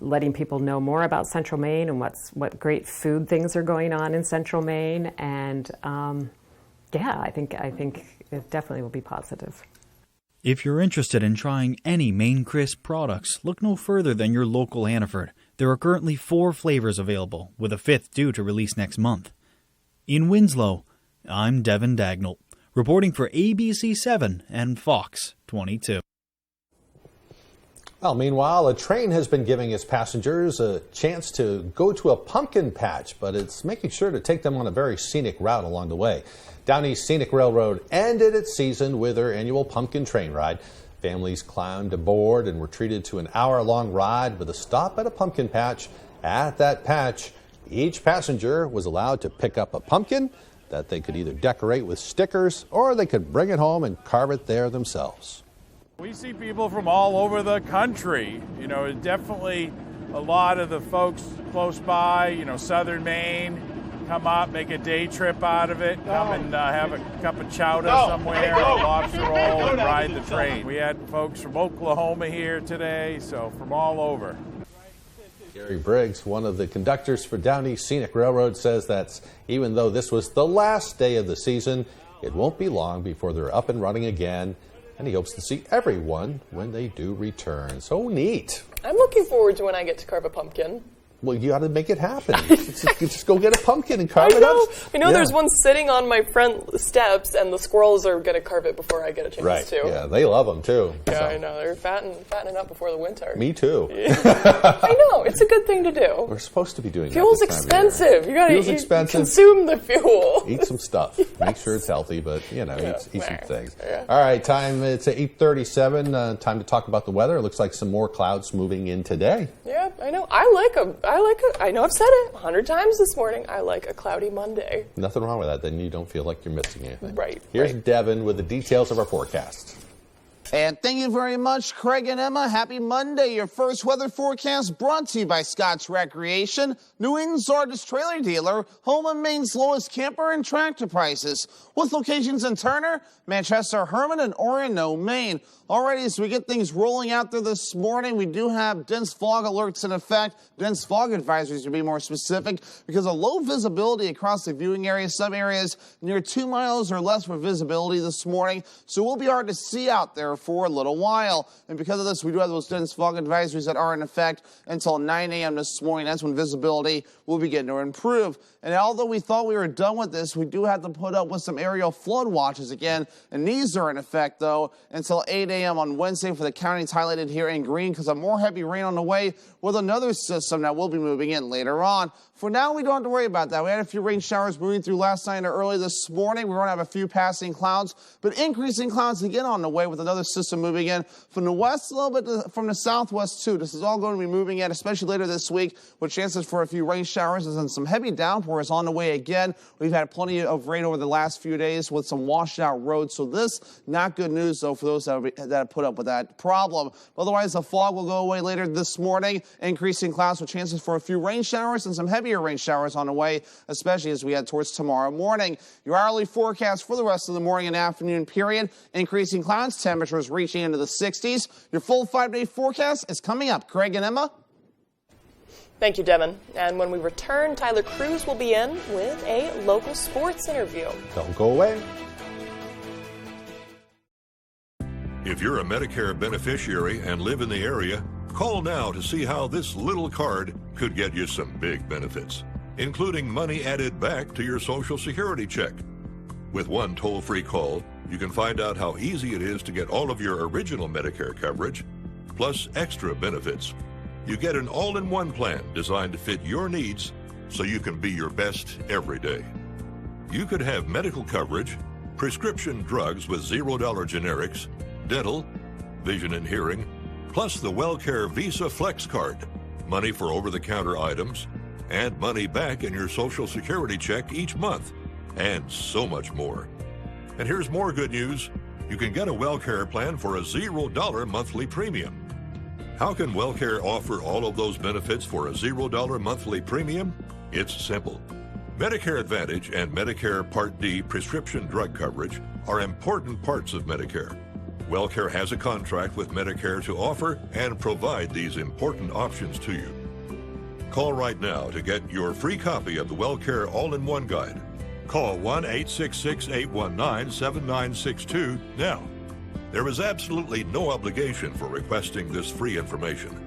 letting people know more about Central Maine and what great food things are going on in Central Maine. And I think it definitely will be positive. If you're interested in trying any Maine Crisp products, look no further than your local Hannaford. There are currently 4 flavors available, with a 5th due to release next month. In Winslow, I'm Devin Dagnall, reporting for ABC7 and Fox 22. Well, meanwhile, a train has been giving its passengers a chance to go to a pumpkin patch, but it's making sure to take them on a very scenic route along the way. Down East Scenic Railroad ended its season with their annual pumpkin train ride. Families climbed aboard and were treated to an hour-long ride with a stop at a pumpkin patch. At that patch, each passenger was allowed to pick up a pumpkin that they could either decorate with stickers or they could bring it home and carve it there themselves. We see people from all over the country. Definitely a lot of the folks close by, southern Maine, come up, make a day trip out of it, come and have a cup of chowder somewhere, a lobster roll, and ride the train. We had folks from Oklahoma here today, so from all over. Gary Briggs, one of the conductors for Down East Scenic Railroad, says that even though this was the last day of the season, it won't be long before they're up and running again. And he hopes to see everyone when they do return. So neat. I'm looking forward to when I get to carve a pumpkin. Well, you got to make it happen. just go get a pumpkin and carve it up. I know there's one sitting on my front steps, and the squirrels are going to carve it before I get a chance to. Yeah, they love them too. Yeah, so. I know. They're fattening up before the winter. Me too. I know. It's a good thing to do. We're supposed to be doing Fuel's that. expensive. You got to consume the fuel. Eat some stuff. Yes. Make sure it's healthy, but, eat some things. Yeah. All right, it's 8:37. Time to talk about the weather. It looks like some more clouds moving in today. Yeah, I know. I know I've said it 100 times this morning. I like a cloudy Monday. Nothing wrong with that. Then you don't feel like you're missing anything. Right. Here's Devin with the details of our forecast. And thank you very much, Craig and Emma. Happy Monday. Your first weather forecast brought to you by Scott's Recreation, New England's largest trailer dealer, home of Maine's lowest camper and tractor prices, with locations in Turner, Manchester, Herman, and Orono, Maine. Alrighty, as we get things rolling out there this morning, we do have dense fog alerts in effect, dense fog advisories to be more specific, because of low visibility across the viewing area. Some areas near 2 miles or less for visibility this morning, so it will be hard to see out there for a little while. And because of this, we do have those dense fog advisories that are in effect until 9 a.m. this morning. That's when visibility will begin to improve. And although we thought we were done with this, we do have to put up with some aerial flood watches again. And these are in effect, though, until 8 a.m. on Wednesday for the counties highlighted here in green, because of more heavy rain on the way with another system that will be moving in later on. For now, we don't have to worry about that. We had a few rain showers moving through last night or early this morning. We're going to have a few passing clouds, but increasing clouds again on the way with another system moving in from the west, a little bit from the southwest, too. This is all going to be moving in, especially later this week, with chances for a few rain showers and some heavy downpours on the way again. We've had plenty of rain over the last few days with some washed out roads, so this, not good news, though, for those that have put up with that problem. Otherwise, the fog will go away later this morning, increasing clouds with chances for a few rain showers and some heavier rain showers on the way, especially as we head towards tomorrow morning. Your hourly forecast for the rest of the morning and afternoon period, increasing clouds, temperatures reaching into the 60s. Your full 5-day forecast is coming up. Craig and Emma. Thank you, Devin. And when we return, Tyler Cruz will be in with a local sports interview. Don't go away. If you're a Medicare beneficiary and live in the area, call now to see how this little card could get you some big benefits. including money added back to your Social Security check. With one toll-free call, you can find out how easy it is to get all of your original Medicare coverage, plus extra benefits. You get an all-in-one plan designed to fit your needs so you can be your best every day. You could have medical coverage, prescription drugs with $0 generics, dental, vision and hearing, plus the WellCare Visa Flex Card, money for over-the-counter items, and money back in your Social Security check each month, and so much more. And here's more good news. You can get a WellCare plan for a $0 monthly premium. How can WellCare offer all of those benefits for a $0 monthly premium? It's simple. Medicare Advantage and Medicare Part D prescription drug coverage are important parts of Medicare. WellCare has a contract with Medicare to offer and provide these important options to you. Call right now to get your free copy of the WellCare All-in-One Guide. Call 1-866-819-7962 now. There is absolutely no obligation for requesting this free information.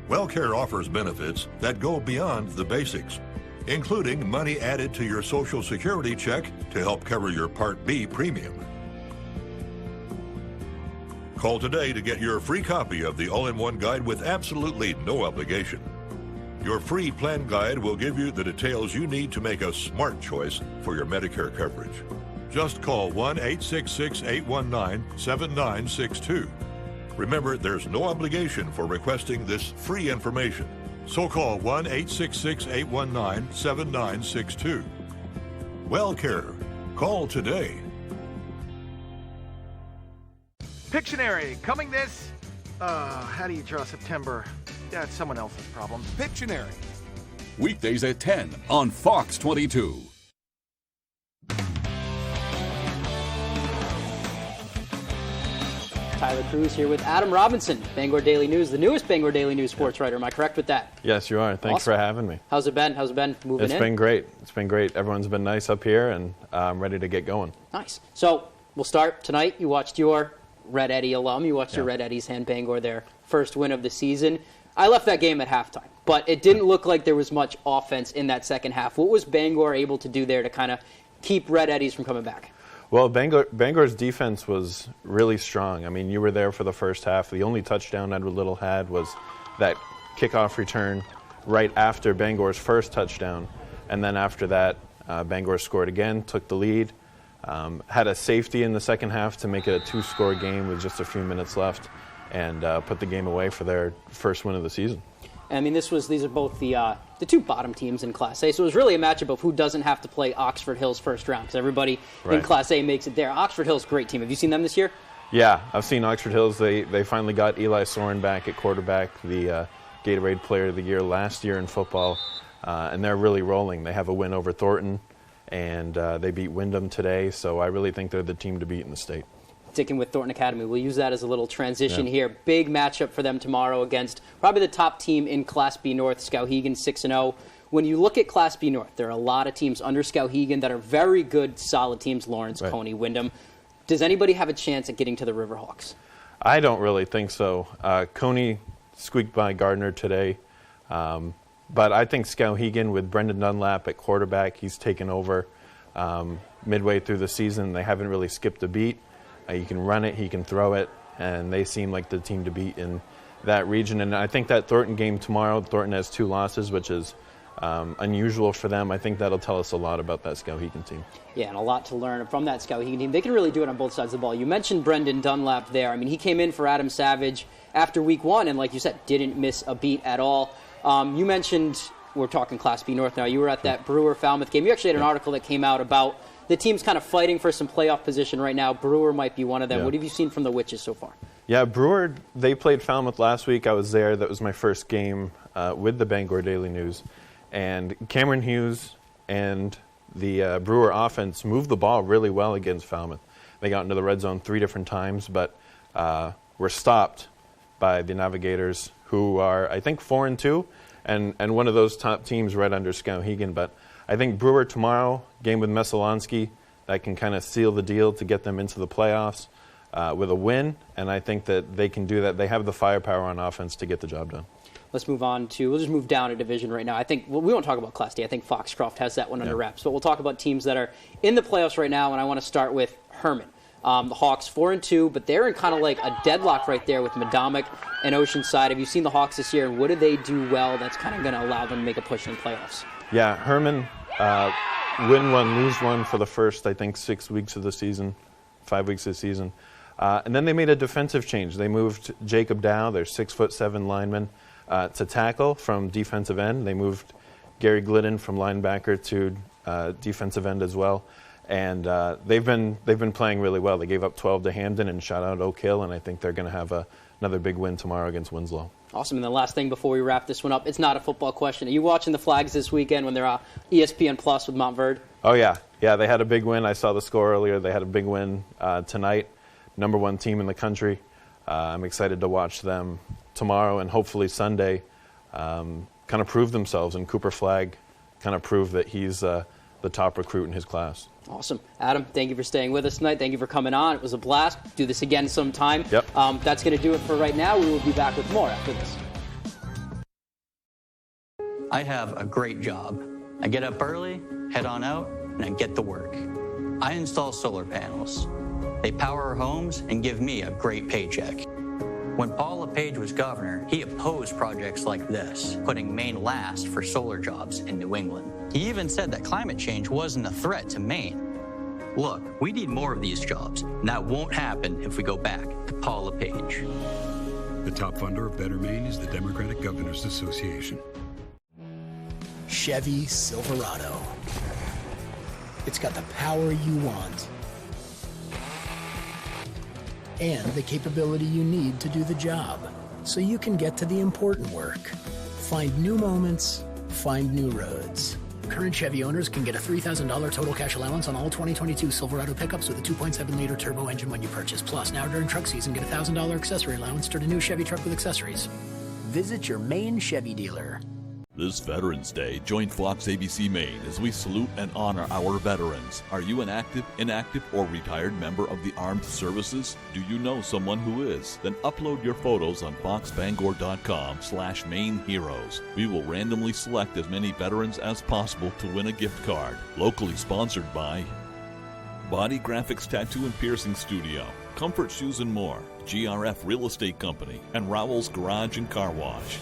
WellCare offers benefits that go beyond the basics, including money added to your Social Security check to help cover your Part B premium. Call today to get your free copy of the All-in-One Guide with absolutely no obligation. Your free plan guide will give you the details you need to make a smart choice for your Medicare coverage. Just call 1-866-819-7962. Remember, there's no obligation for requesting this free information. So call 1-866-819-7962. WellCare. Call today. Pictionary, coming this... how do you draw September? That's someone else's problem. Pictionary. Weekdays at 10 on Fox 22. Tyler Cruz here with Adam Robinson, Bangor Daily News, the newest Bangor Daily News sports writer. Am I correct with that? Yes, you are. Thanks for having me. How's it been? How's it been moving in? It's been great. It's been great. Everyone's been nice up here, and I'm ready to get going. Nice. So we'll start tonight. You watched your Red Eddy alum. You watched your Red Eddies hand Bangor their first win of the season. I left that game at halftime, but it didn't look like there was much offense in that second half. What was Bangor able to do there to kind of keep Red Eddies from coming back? Well, Bangor's defense was really strong. I mean, you were there for the first half. The only touchdown Edward Little had was that kickoff return right after Bangor's first touchdown. And then after that, Bangor scored again, took the lead, had a safety in the second half to make it a two-score game with just a few minutes left, and put the game away for their first win of the season. I mean, these are both the two bottom teams in Class A, so it was really a matchup of who doesn't have to play Oxford Hills first round, because everybody in Class A makes it there. Oxford Hills, great team. Have you seen them this year? Yeah, I've seen Oxford Hills. They finally got Eli Soren back at quarterback, the Gatorade Player of the Year last year in football, and they're really rolling. They have a win over Thornton, and they beat Wyndham today, so I really think they're the team to beat in the state. Sticking with Thornton Academy, we'll use that as a little transition here. Big matchup for them tomorrow against probably the top team in Class B North, Skowhegan 6-0. When you look at Class B North, there are a lot of teams under Skowhegan that are very good, solid teams, Lawrence, Coney, Wyndham. Does anybody have a chance at getting to the Riverhawks? I don't really think so. Coney squeaked by Gardner today, but I think Skowhegan with Brendan Dunlap at quarterback, he's taken over midway through the season. They haven't really skipped a beat. He can run it, he can throw it, and they seem like the team to beat in that region. And I think that Thornton game tomorrow, Thornton has 2 losses, which is unusual for them. I think that'll tell us a lot about that Skowhegan team. Yeah, and a lot to learn from that Skowhegan team. They can really do it on both sides of the ball. You mentioned Brendan Dunlap there. I mean, he came in for Adam Savage after week 1, and like you said, didn't miss a beat at all. You mentioned, we're talking Class B North now, you were at that Brewer-Falmouth game. You actually had an article that came out about the team's kind of fighting for some playoff position right now. Brewer might be one of them. Yeah. What have you seen from the Witches so far? Yeah, Brewer, they played Falmouth last week. I was there. That was my first game with the Bangor Daily News. And Cameron Hughes and the Brewer offense moved the ball really well against Falmouth. They got into the red zone 3 different times, but were stopped by the Navigators, who are, I think, 4-2, and one of those top teams right under Skowhegan. But I think Brewer tomorrow, game with Messalonsky, that can kind of seal the deal to get them into the playoffs with a win, and I think that they can do that. They have the firepower on offense to get the job done. Let's move on to, we'll just move down a division right now. I think, well, we won't talk about Class D. I think Foxcroft has that one under wraps. But we'll talk about teams that are in the playoffs right now, and I want to start with Herman. The Hawks 4-2, but they're in kind of like a deadlock right there with Madomic and Oceanside. Have you seen the Hawks this year, and what do they do well that's kind of going to allow them to make a push in the playoffs? Yeah, Herman, win one, lose one for the first, I think, 6 weeks of the season, 5 weeks of the season. And then they made a defensive change. They moved Jacob Dow, their 6'7" lineman, to tackle from defensive end. They moved Gary Glidden from linebacker to defensive end as well. And they've been playing really well. They gave up 12 to Hamden and shot out Oak Hill, and I think they're going to have another big win tomorrow against Winslow. Awesome. And the last thing before we wrap this one up, it's not a football question. Are you watching the Flags this weekend when they're on ESPN Plus with Montverde? Oh, yeah. Yeah, they had a big win. I saw the score earlier. They had a big win tonight. #1 team in the country. I'm excited to watch them tomorrow and hopefully Sunday kind of prove themselves. And Cooper Flagg kind of prove that he's the top recruit in his class. Awesome. Adam, thank you for staying with us tonight. Thank you for coming on. It was a blast. Do this again sometime. Yep. That's going to do it for right now. We will be back with more after this. I have a great job. I get up early, head on out, and I get to work. I install solar panels. They power our homes and give me a great paycheck. When Paul LePage was governor, he opposed projects like this, putting Maine last for solar jobs in New England. He even said that climate change wasn't a threat to Maine. Look, we need more of these jobs, and that won't happen if we go back to Paul LePage. The top funder of Better Maine is the Democratic Governors Association. Chevy Silverado. It's got the power you want and the capability you need to do the job, so you can get to the important work. Find new moments, find new roads. Current Chevy owners can get a $3,000 total cash allowance on all 2022 Silverado pickups with a 2.7-liter turbo engine when you purchase. Plus, now during truck season, get a $1,000 accessory allowance toward a new Chevy truck with accessories. Visit your Maine Chevy dealer. This Veterans Day, join Fox ABC Maine as we salute and honor our veterans. Are you an active, inactive, or retired member of the armed services? Do you know someone who is? Then upload your photos on foxbangor.com/Maine Heroes. We will randomly select as many veterans as possible to win a gift card. Locally sponsored by Body Graphics Tattoo and Piercing Studio, Comfort Shoes and More, GRF Real Estate Company, and Rowell's Garage and Car Wash.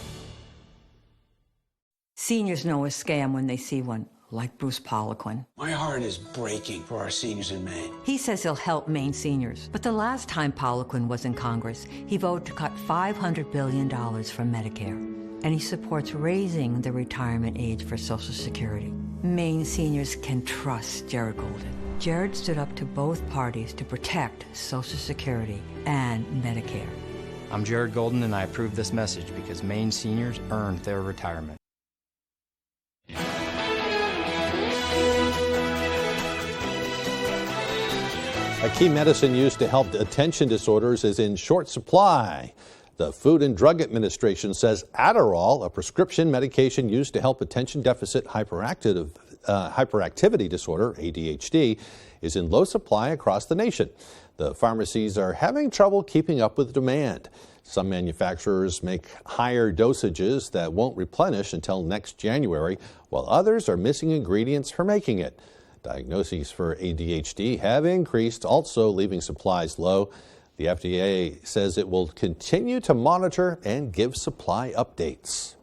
Seniors know a scam when they see one, like Bruce Poliquin. My heart is breaking for our seniors in Maine. He says he'll help Maine seniors. But the last time Poliquin was in Congress, he voted to cut $500 billion from Medicare. And he supports raising the retirement age for Social Security. Maine seniors can trust Jared Golden. Jared stood up to both parties to protect Social Security and Medicare. I'm Jared Golden, and I approve this message because Maine seniors earned their retirement. A key medicine used to help attention disorders is in short supply. The Food and Drug Administration says Adderall, a prescription medication used to help attention deficit hyperactivity disorder, ADHD, is in low supply across the nation. The pharmacies are having trouble keeping up with demand. Some manufacturers make higher dosages that won't replenish until next January, while others are missing ingredients for making it. Diagnoses for ADHD have increased, also leaving supplies low. The FDA says it will continue to monitor and give supply updates.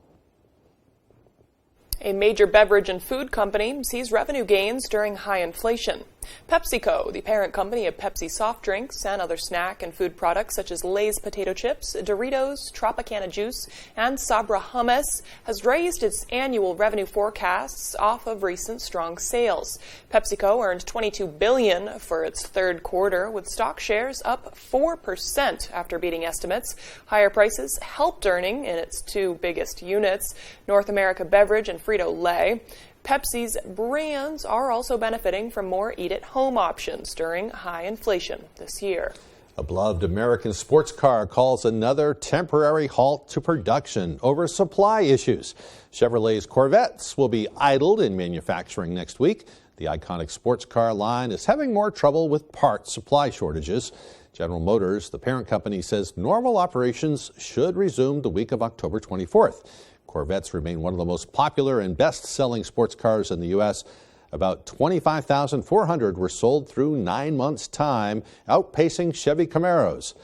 A major beverage and food company sees revenue gains during high inflation. PepsiCo, the parent company of Pepsi soft drinks and other snack and food products such as Lay's potato chips, Doritos, Tropicana juice, and Sabra hummus, has raised its annual revenue forecasts off of recent strong sales. PepsiCo earned $22 billion for its third quarter, with stock shares up 4% after beating estimates. Higher prices helped earning in its two biggest units, North America Beverage and Frito-Lay. Pepsi's brands are also benefiting from more eat-at-home options during high inflation this year. A beloved American sports car calls another temporary halt to production over supply issues. Chevrolet's Corvettes will be idled in manufacturing next week. The iconic sports car line is having more trouble with part supply shortages. General Motors, the parent company, says normal operations should resume the week of October 24th. Corvettes remain one of the most popular and best-selling sports cars in the U.S. About 25,400 were sold through 9 months' time, outpacing Chevy Camaros.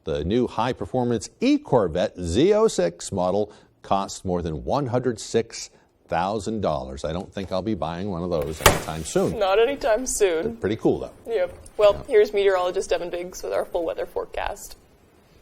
The new high-performance E-Corvette Z06 model costs more than $106,000. I don't think I'll be buying one of those anytime soon. Not anytime soon. They're pretty cool, though. Yep. Well, here's meteorologist Evan Biggs with our full weather forecast.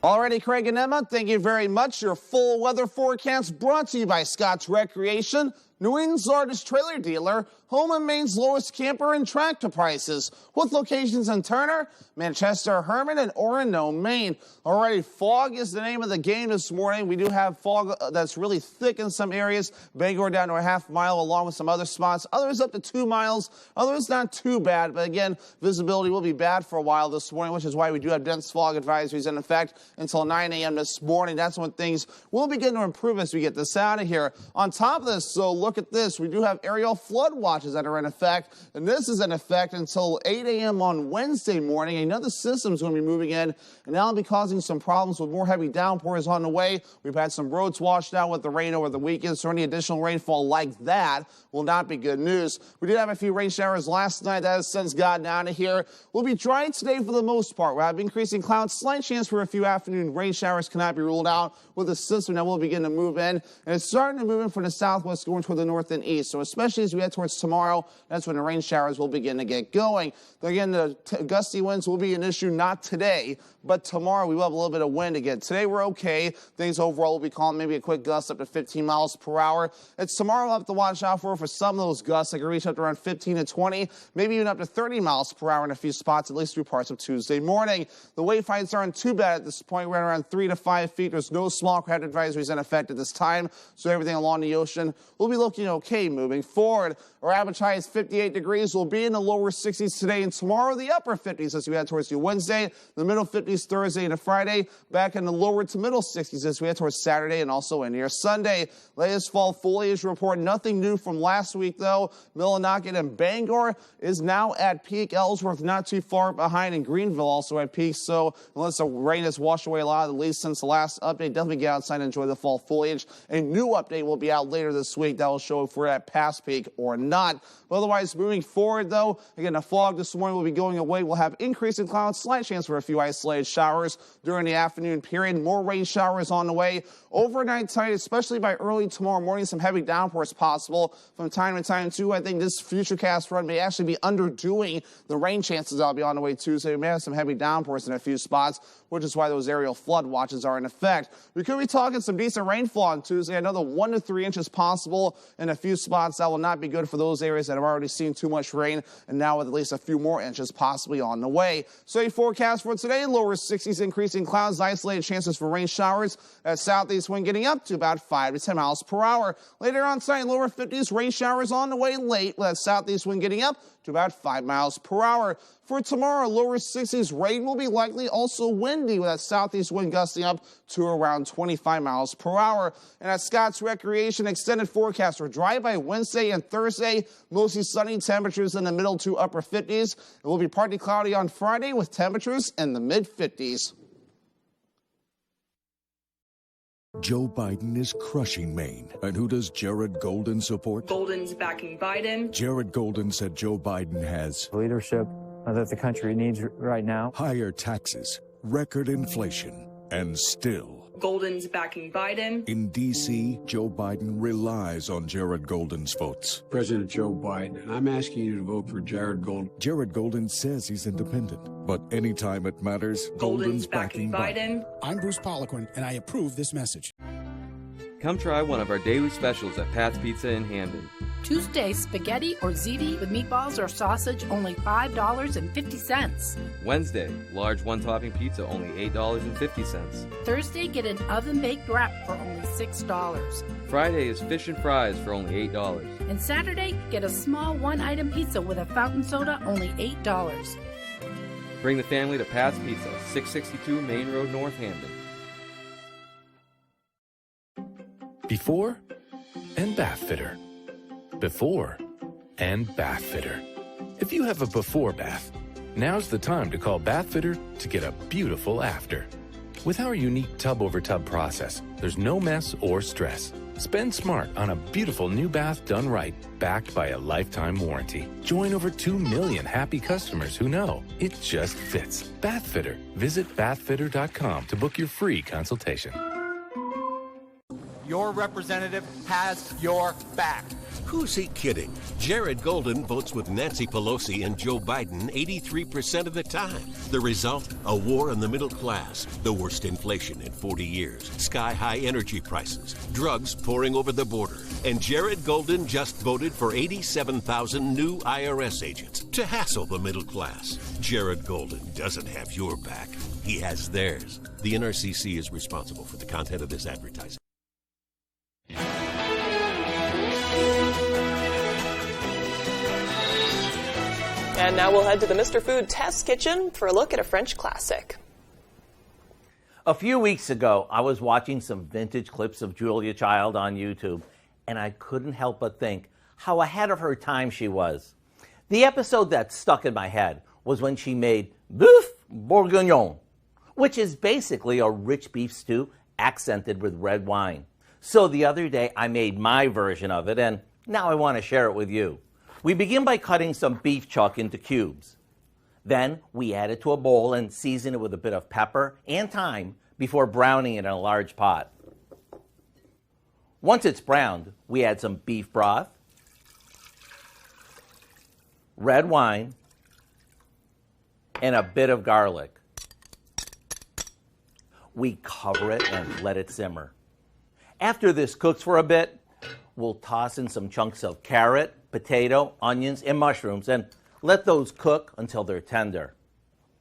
Alrighty, Craig and Emma, thank you very much. Your full weather forecast brought to you by Scott's Recreation, New England's largest trailer dealer, home and Maine's lowest camper and tractor prices, with locations in Turner, Manchester, Herman, and Orono, Maine. Alrighty, fog is the name of the game this morning. We do have fog that's really thick in some areas. Bangor down to a half mile, along with some other spots. Others up to 2 miles. Others not too bad, but again, visibility will be bad for a while this morning, which is why we do have dense fog advisories in effect until 9 a.m. this morning. That's when things will begin to improve as we get this out of here. On top of this, so look at this. We do have aerial flood watches that are in effect, and this is in effect until 8 a.m. on Wednesday morning. Another system is going to be moving in, and that'll be causing some problems with more heavy downpours on the way. We've had some roads washed out with the rain over the weekend, so any additional rainfall like that will not be good news. We did have a few rain showers last night. That has since gotten out of here. We'll be dry today for the most part. We'll have increasing clouds, slight chance for a few afternoon rain showers cannot be ruled out with the system that will begin to move in, and it's starting to move in from the southwest going toward the north and east. So especially as we head towards tomorrow, that's when the rain showers will begin to get going. Again, the gusty winds will be an issue not today, but tomorrow we will have a little bit of wind again. Today we're okay. Things overall will be calm, maybe a quick gust up to 15 miles per hour. It's tomorrow we'll have to watch out for some of those gusts that can reach up to around 15 to 20, maybe even up to 30 miles per hour in a few spots, at least through parts of Tuesday morning. The wave heights aren't too bad at this point. We're at around 3 to 5 feet. There's no small craft advisories in effect at this time, so everything along the ocean will be looking okay moving forward. Our average high is 58 degrees. We'll be in the lower 60s today, and tomorrow the upper 50s as we head towards the Wednesday, the middle 50s Thursday and Friday, back in the lower to middle 60s as we head towards Saturday and also into your Sunday. Latest fall foliage report, nothing new from last week though. Millinocket and Bangor is now at peak. Ellsworth not too far behind, and Greenville also at peak. So unless the rain has washed away a lot of the leaves since the last update, definitely get outside and enjoy the fall foliage. A new update will be out later this week that will show if we're at past peak or not. But otherwise, moving forward though, again, the fog this morning will be going away. We'll have increasing clouds, slight chance for a few isolated showers during the afternoon period. More rain showers on the way. Overnight tonight, especially by early tomorrow morning, some heavy downpours possible from time to time too. I think this futurecast run may actually be underdoing the rain chances that'll be on the way Tuesday. We may have some heavy downpours in a few spots, which is why those aerial flood watches are in effect. We could be talking some decent rainfall on Tuesday. Another 1 to 3 inches possible in a few spots. That will not be good for those areas that have already seen too much rain, and now with at least a few more inches possibly on the way. So a forecast for today, lower 60s, increasing clouds, isolated chances for rain showers. That southeast wind getting up to about 5 to 10 miles per hour. Later on tonight, lower 50s, rain showers on the way late, with that southeast wind getting up to about 5 miles per hour. For tomorrow, lower 60s, rain will be likely, also windy with that southeast wind gusting up to around 25 miles per hour. And at Scott's Recreation, extended forecast for dry by Wednesday and Thursday, mostly sunny, temperatures in the middle to upper 50s. It will be partly cloudy on Friday with temperatures in the mid-50s. Joe Biden is crushing Maine. And who does Jared Golden support? Golden's backing Biden. Jared Golden said Joe Biden has leadership that the country needs right now. Higher taxes, record inflation, and still Golden's backing Biden. In D.C., Joe Biden relies on Jared Golden's votes. President Joe Biden, I'm asking you to vote for Jared Golden. Jared Golden says he's independent, but anytime it matters, Golden's backing Biden. I'm Bruce Poliquin, and I approve this message. Come try one of our daily specials at Pat's Pizza in Hamden. Tuesday, spaghetti or ziti with meatballs or sausage, only $5.50. Wednesday, large one-topping pizza, only $8.50. Thursday, get an oven-baked wrap for only $6. Friday is fish and fries for only $8. And Saturday, get a small one-item pizza with a fountain soda, only $8. Bring the family to Pat's Pizza, 662 Main Road, North Hamden. Before and bath fitter. Before and bath fitter. If you have a before bath, Now's the time to call Bathfitter to get a beautiful after. With our unique tub-over-tub process, there's no mess or stress. Spend smart on a beautiful new bath done right, backed by a lifetime warranty. Join over 2 million happy customers who know it just fits. Bathfitter. Visit bathfitter.com to book your free consultation. Your representative has your back. Who's he kidding? Jared Golden votes with Nancy Pelosi and Joe Biden 83% of the time. The result? A war on the middle class, the worst inflation in 40 years, sky-high energy prices, drugs pouring over the border. And Jared Golden just voted for 87,000 new IRS agents to hassle the middle class. Jared Golden doesn't have your back. He has theirs. The NRCC is responsible for the content of this advertising. And now we'll head to the Mr. Food Test Kitchen for a look at a French classic. A few weeks ago, I was watching some vintage clips of Julia Child on YouTube, and I couldn't help but think how ahead of her time she was. The episode that stuck in my head was when she made Boeuf Bourguignon, which is basically a rich beef stew accented with red wine. So the other day, I made my version of it, and now I want to share it with you. We begin by cutting some beef chuck into cubes. Then we add it to a bowl and season it with a bit of pepper and thyme before browning it in a large pot. Once it's browned, we add some beef broth, red wine, and a bit of garlic. We cover it and let it simmer. After this cooks for a bit, we'll toss in some chunks of carrot, potato, onions, and mushrooms, and let those cook until they're tender.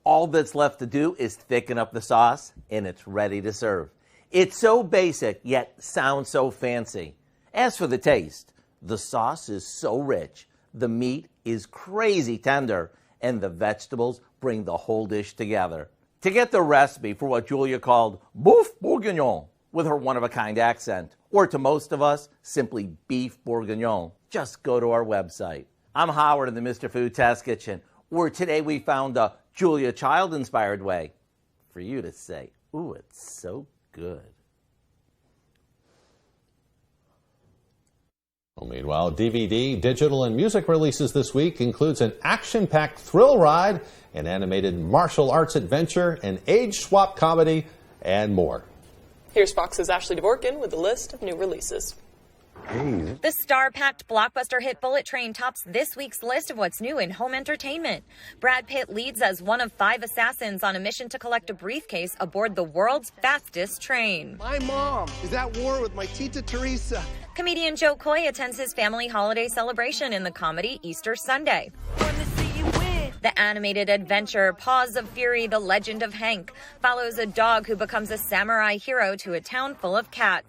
All that's left to do is thicken up the sauce, and it's ready to serve. It's so basic, yet sounds so fancy. As for the taste, the sauce is so rich, the meat is crazy tender, and the vegetables bring the whole dish together. To get the recipe for what Julia called Boeuf Bourguignon, with her one-of-a-kind accent, or to most of us, simply beef bourguignon, just go to our website. I'm Howard in the Mr. Food Test Kitchen, where today we found a Julia Child-inspired way for you to say, ooh, it's so good. Well, meanwhile, DVD, digital, and music releases this week includes an action-packed thrill ride, an animated martial arts adventure, an age-swap comedy, and more. Here's Fox's Ashley Dvorkin with a list of new releases. The star-packed blockbuster hit Bullet Train tops this week's list of what's new in home entertainment. Brad Pitt leads as one of 5 assassins on a mission to collect a briefcase aboard the world's fastest train. My mom is at war with my Tita Teresa. Comedian Joe Coy attends his family holiday celebration in the comedy Easter Sunday. The animated adventure Paws of Fury, The Legend of Hank follows a dog who becomes a samurai hero to a town full of cats.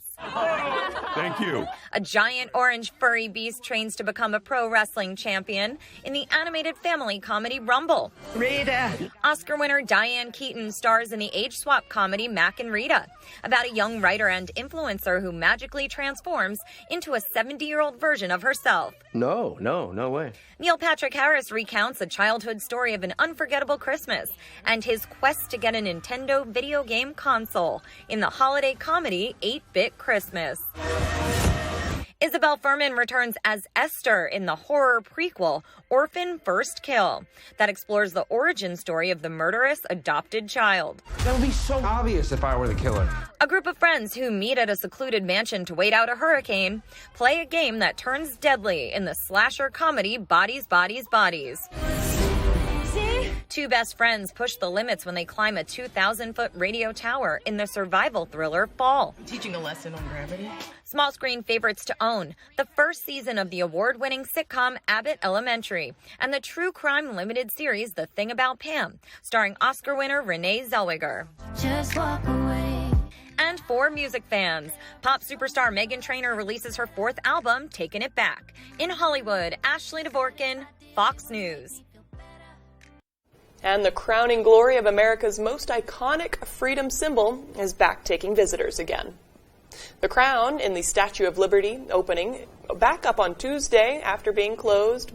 Thank you. A giant orange furry beast trains to become a pro wrestling champion in the animated family comedy Rumble. Rita. Oscar winner Diane Keaton stars in the age-swap comedy Mac and Rita, about a young writer and influencer who magically transforms into a 70-year-old version of herself. No way. Neil Patrick Harris recounts a childhood story of an unforgettable Christmas and his quest to get a Nintendo video game console in the holiday comedy 8-Bit Christmas. Isabel Fuhrman returns as Esther in the horror prequel Orphan First Kill that explores the origin story of the murderous adopted child. That would be so obvious if I were the killer. A group of friends who meet at a secluded mansion to wait out a hurricane play a game that turns deadly in the slasher comedy Bodies, Bodies, Bodies. Two best friends push the limits when they climb a 2,000-foot radio tower in the survival thriller Fall. Teaching a lesson on gravity. Small screen favorites to own, the first season of the award-winning sitcom Abbott Elementary, and the true crime limited series The Thing About Pam, starring Oscar winner Renee Zellweger. Just walk away. And for music fans, pop superstar Meghan Trainor releases her 4th album, Taking It Back. In Hollywood, Ashley Dvorkin, Fox News. And the crowning glory of America's most iconic freedom symbol is back taking visitors again. The crown in the Statue of Liberty opening back up on Tuesday after being closed